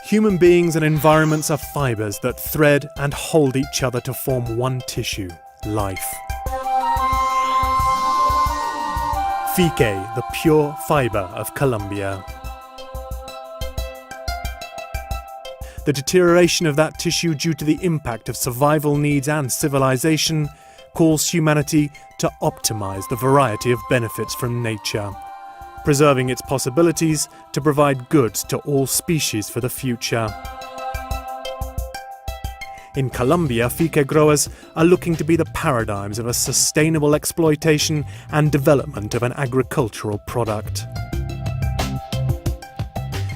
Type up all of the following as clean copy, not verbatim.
Human beings and environments are fibres that thread and hold each other to form one tissue, life. Fique, the pure fibre of Colombia. The deterioration of that tissue due to the impact of survival needs and civilization calls humanity to optimize the variety of benefits from nature, preserving its possibilities to provide goods to all species for the future. In Colombia, Fique growers are looking to be the paradigms of a sustainable exploitation and development of an agricultural product.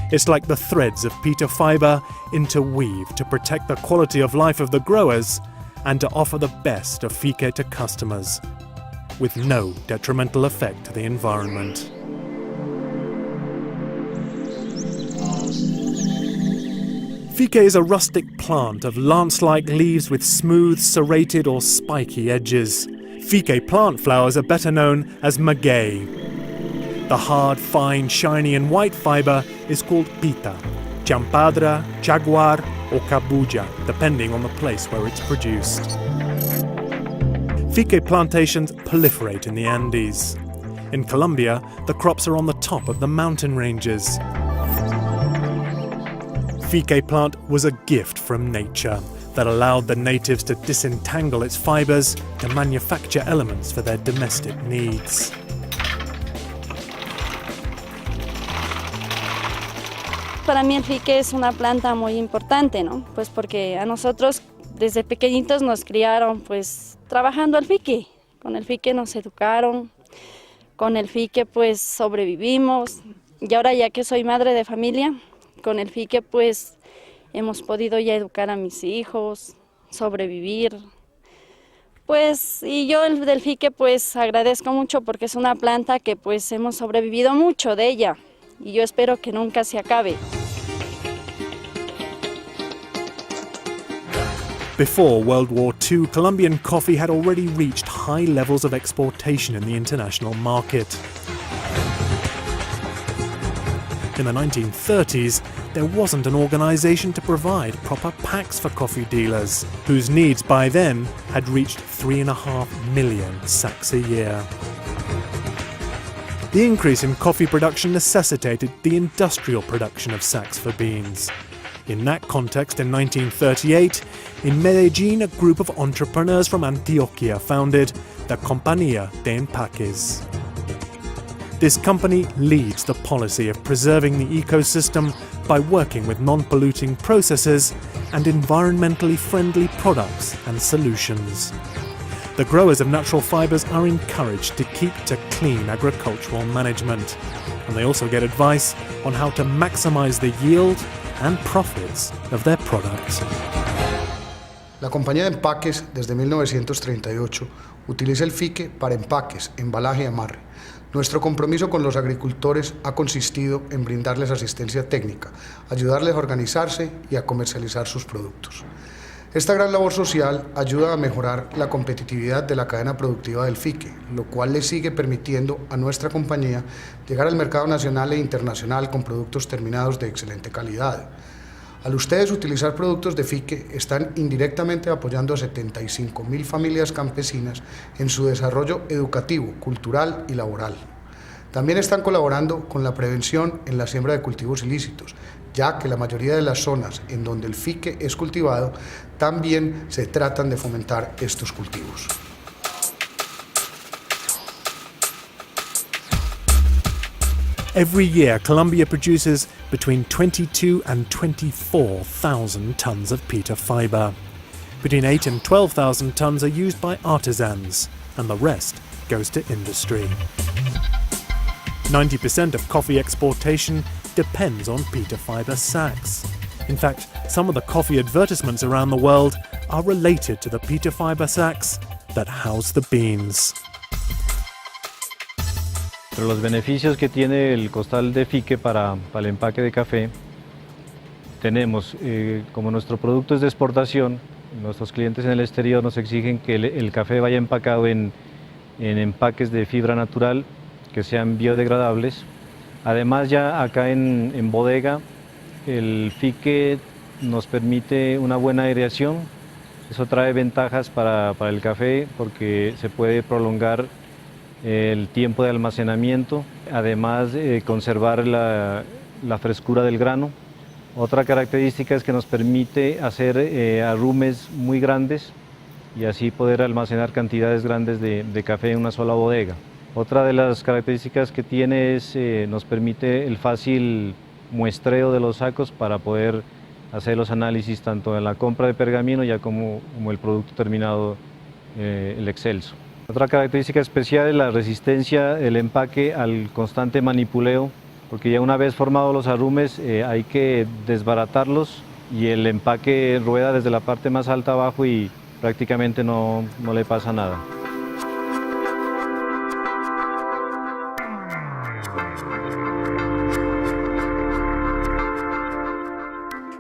It's like the threads of peat fibre interweave to protect the quality of life of the growers and to offer the best of Fique to customers, with no detrimental effect to the environment. Fique is a rustic plant of lance-like leaves with smooth, serrated or spiky edges. Fique plant flowers are better known as maguey. The hard, fine, shiny and white fibre is called pita, champadra, jaguar or cabuya, depending on the place where it's produced. Fique plantations proliferate in the Andes. In Colombia, the crops are on the top of the mountain ranges. Fique plant was a gift from nature that allowed the natives to disentangle its fibres to manufacture elements for their domestic needs. Para mí el fique es una planta muy importante, ¿no? Pues porque a nosotros desde pequeñitos nos criaron pues trabajando el fique. Con el fique nos educaron, con el fique pues sobrevivimos. Y ahora ya que soy madre de familia, con el fique pues hemos podido ya educar a mis hijos, sobrevivir. Pues y yo del fique pues agradezco mucho porque es una planta que pues hemos sobrevivido mucho de ella y yo espero que nunca se acabe. Before World War II, Colombian coffee had already reached high levels of exportation in the international market. In the 1930s, there wasn't an organisation to provide proper packs for coffee dealers, whose needs by then had reached 3.5 million sacks a year. The increase in coffee production necessitated the industrial production of sacks for beans. In that context, in 1938, in Medellín, a group of entrepreneurs from Antioquia founded the Compañía de Empaques. This company leads the policy of preserving the ecosystem by working with non-polluting processes and environmentally friendly products and solutions. The growers of natural fibres are encouraged to keep to clean agricultural management, and they also get advice on how to maximize the yield and profits of their products. La compañía de empaques, desde 1938, utiliza el fique para empaques, embalaje y amarre. Nuestro compromiso con los agricultores ha consistido en brindarles asistencia técnica, ayudarles a organizarse y a comercializar sus productos. Esta gran labor social ayuda a mejorar la competitividad de la cadena productiva del fique, lo cual le sigue permitiendo a nuestra compañía llegar al mercado nacional e internacional con productos terminados de excelente calidad. Al ustedes utilizar productos de fique, están indirectamente apoyando a 75.000 familias campesinas en su desarrollo educativo, cultural y laboral. También están colaborando con la prevención en la siembra de cultivos ilícitos, ya que la mayoría de las zonas en donde el fique es cultivado también se tratan de fomentar estos cultivos. Every year, Colombia produces between 22 and 24,000 tons of peat fibre. Between 8 and 12,000 tons are used by artisans, and the rest goes to industry. 90% of coffee exportation depends on peat fibre sacks. In fact, some of the coffee advertisements around the world are related to the peat fibre sacks that house the beans. Pero los beneficios que tiene el costal de fique para el empaque de café, tenemos, como nuestro producto es de exportación, nuestros clientes en el exterior nos exigen que el café vaya empacado en empaques de fibra natural, que sean biodegradables. Además ya acá en bodega El fique nos permite una buena aireación. Eso trae ventajas para el café porque se puede prolongar el tiempo de almacenamiento, además conservar la frescura del grano. Otra característica es que nos permite hacer arrumes muy grandes y así poder almacenar cantidades grandes de café en una sola bodega. Otra de las características que tiene es nos permite el fácil muestreo de los sacos para poder hacer los análisis tanto en la compra de pergamino ya como el producto terminado, el excelso. Otra característica especial es la resistencia del empaque al constante manipuleo, porque ya una vez formados los arrumes hay que desbaratarlos y el empaque rueda desde la parte más alta abajo y prácticamente no le pasa nada.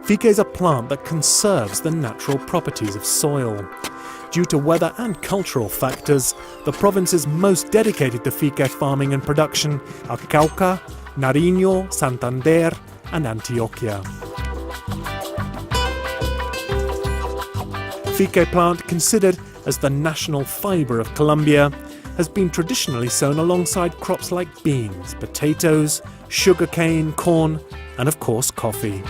Fique is a plant that conserves the natural properties of soil. Due to weather and cultural factors, the provinces most dedicated to fique farming and production are Cauca, Nariño, Santander and Antioquia. Fique plant, considered as the national fibre of Colombia, has been traditionally sown alongside crops like beans, potatoes, sugarcane, corn and of course coffee.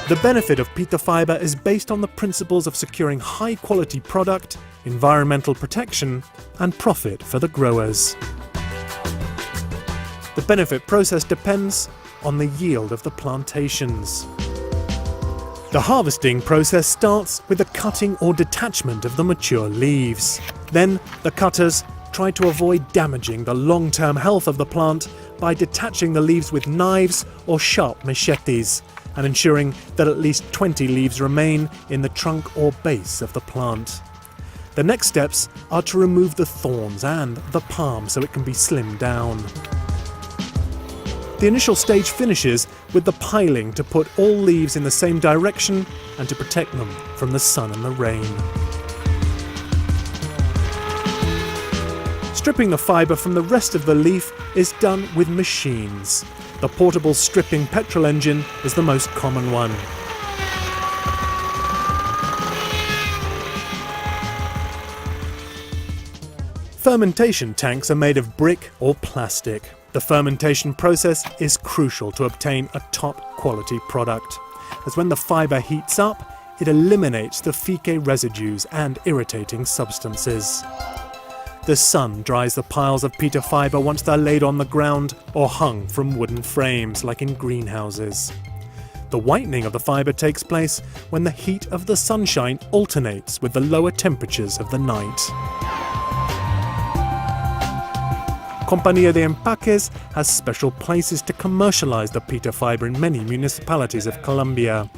The benefit of pita fibre is based on the principles of securing high-quality product, environmental protection, and profit for the growers. The benefit process depends on the yield of the plantations. The harvesting process starts with the cutting or detachment of the mature leaves. Then the cutters try to avoid damaging the long-term health of the plant by detaching the leaves with knives or sharp machetes, and ensuring that at least 20 leaves remain in the trunk or base of the plant. The next steps are to remove the thorns and the palm so it can be slimmed down. The initial stage finishes with the piling to put all leaves in the same direction and to protect them from the sun and the rain. Stripping the fibre from the rest of the leaf is done with machines. The portable stripping petrol engine is the most common one. Fermentation tanks are made of brick or plastic. The fermentation process is crucial to obtain a top quality product, as when the fibre heats up, it eliminates the fique residues and irritating substances. The sun dries the piles of pita fibre once they're laid on the ground or hung from wooden frames like in greenhouses. The whitening of the fibre takes place when the heat of the sunshine alternates with the lower temperatures of the night. Compañía de Empaques has special places to commercialize the pita fibre in many municipalities of Colombia.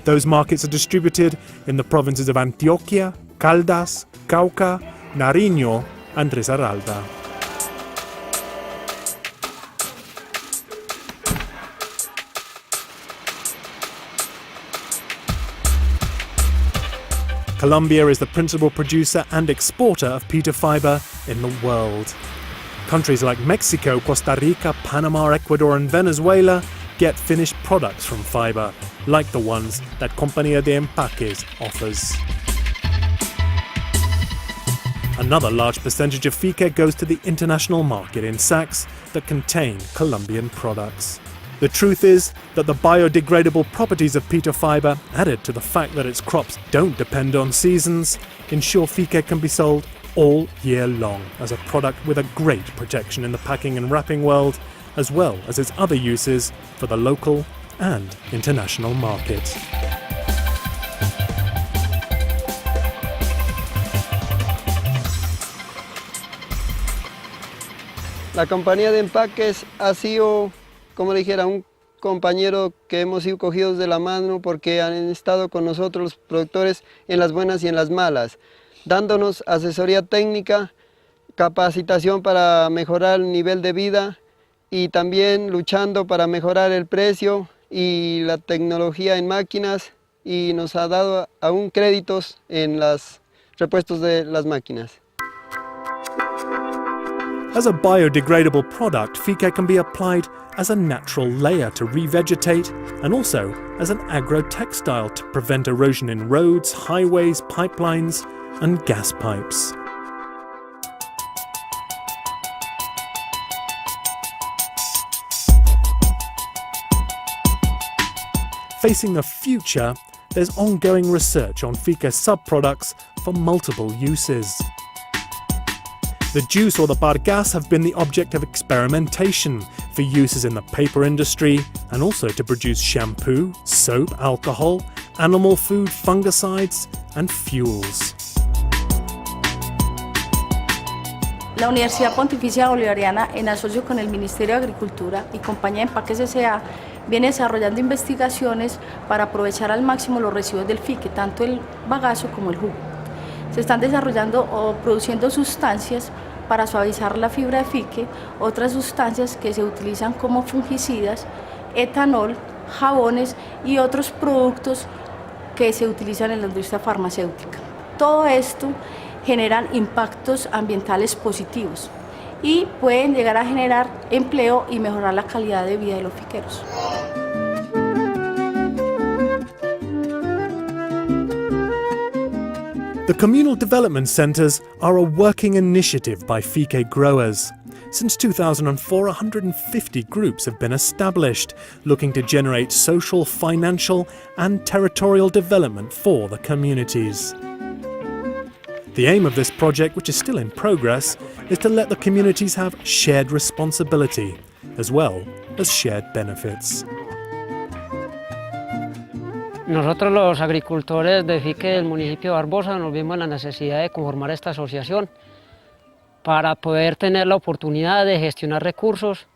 Those markets are distributed in the provinces of Antioquia, Caldas, Cauca, Nariño and Risaralda. Colombia is the principal producer and exporter of pita fibre in the world. Countries like Mexico, Costa Rica, Panama, Ecuador and Venezuela get finished products from fibre, like the ones that Compañía de Empaques offers. Another large percentage of fique goes to the international market in sacks that contain Colombian products. The truth is that the biodegradable properties of pita fibre, added to the fact that its crops don't depend on seasons, ensure fique can be sold all year long as a product with a great protection in the packing and wrapping world, as well as its other uses for the local and international market. La compañía de empaques ha sido, como le dijera, un compañero que hemos sido cogidos de la mano porque han estado con nosotros los productores en las buenas y en las malas, dándonos asesoría técnica, capacitación para mejorar el nivel de vida y también luchando para mejorar el precio y la tecnología en máquinas, y nos ha dado aún créditos en los repuestos de las máquinas. As a biodegradable product, Fique can be applied as a natural layer to revegetate and also as an agro-textile to prevent erosion in roads, highways, pipelines and gas pipes. Facing the future, there's ongoing research on Fique subproducts for multiple uses. The juice or the bargas have been the object of experimentation for uses in the paper industry and also to produce shampoo, soap, alcohol, animal food, fungicides and fuels. La Universidad Pontificia Bolivariana, en asocio con el Ministerio de Agricultura y Compañía de Empaques S.A., viene desarrollando investigaciones para aprovechar al máximo los residuos del fique, tanto el bagazo como el jugo. Se están desarrollando o produciendo sustancias para suavizar la fibra de fique, otras sustancias que se utilizan como fungicidas, etanol, jabones y otros productos que se utilizan en la industria farmacéutica. Todo esto generan impactos ambientales positivos y pueden llegar a generar empleo y mejorar la calidad de vida de los fiqueros. The communal development centres are a working initiative by Fique growers. Since 2004, 150 groups have been established, looking to generate social, financial and territorial development for the communities. The aim of this project, which is still in progress, is to let the communities have shared responsibility, as well as shared benefits. Nosotros los agricultores de Fique del municipio de Barbosa nos vimos en la necesidad de conformar esta asociación para poder tener la oportunidad de gestionar recursos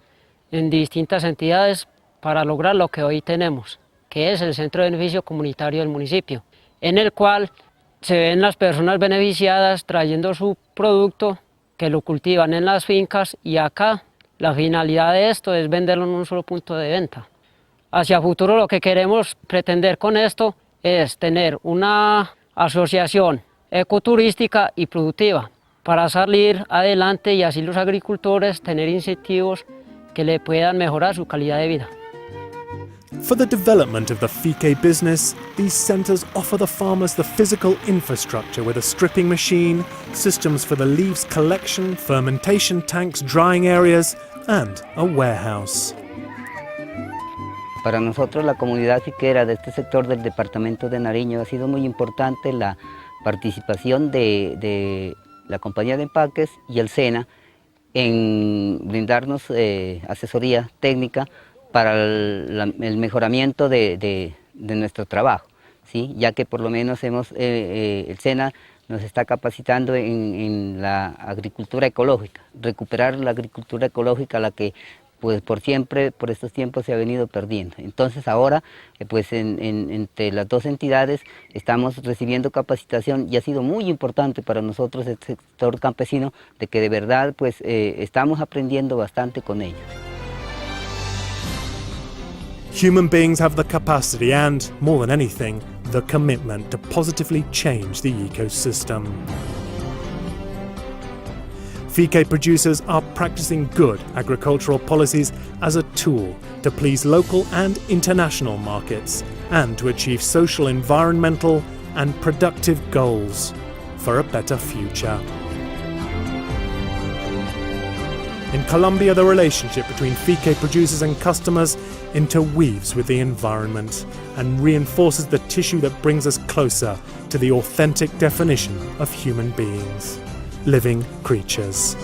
en distintas entidades para lograr lo que hoy tenemos, que es el Centro de Beneficio Comunitario del municipio, en el cual se ven las personas beneficiadas trayendo su producto que lo cultivan en las fincas y acá la finalidad de esto es venderlo en un solo punto de venta. Hacia futuro lo que queremos pretender con esto es tener una asociación ecoturística y productiva para salir adelante y así los agricultores tener incentivos que le puedan mejorar su calidad de vida. For the development of the Fique business, these centres offer the farmers the physical infrastructure with a stripping machine, systems for the leaves collection, fermentation tanks, drying areas and a warehouse. Para nosotros, la comunidad fiquera de este sector del departamento de Nariño, ha sido muy importante la participación de la compañía de empaques y el SENA en brindarnos asesoría técnica para el mejoramiento de nuestro trabajo, ¿sí? Ya que por lo menos el SENA nos está capacitando en la agricultura ecológica, recuperar la agricultura ecológica, la que pues por siempre, por estos tiempos se ha venido perdiendo. Entonces ahora, pues entre las dos entidades estamos recibiendo capacitación y ha sido muy importante para nosotros el sector campesino de que de verdad pues estamos aprendiendo bastante con ellos. Human beings have the capacity and, more than anything, the commitment to positively change the ecosystem. Fique producers are practicing good agricultural policies as a tool to please local and international markets and to achieve social, environmental and productive goals for a better future. In Colombia, the relationship between Fique producers and customers interweaves with the environment and reinforces the tissue that brings us closer to the authentic definition of human beings, living creatures.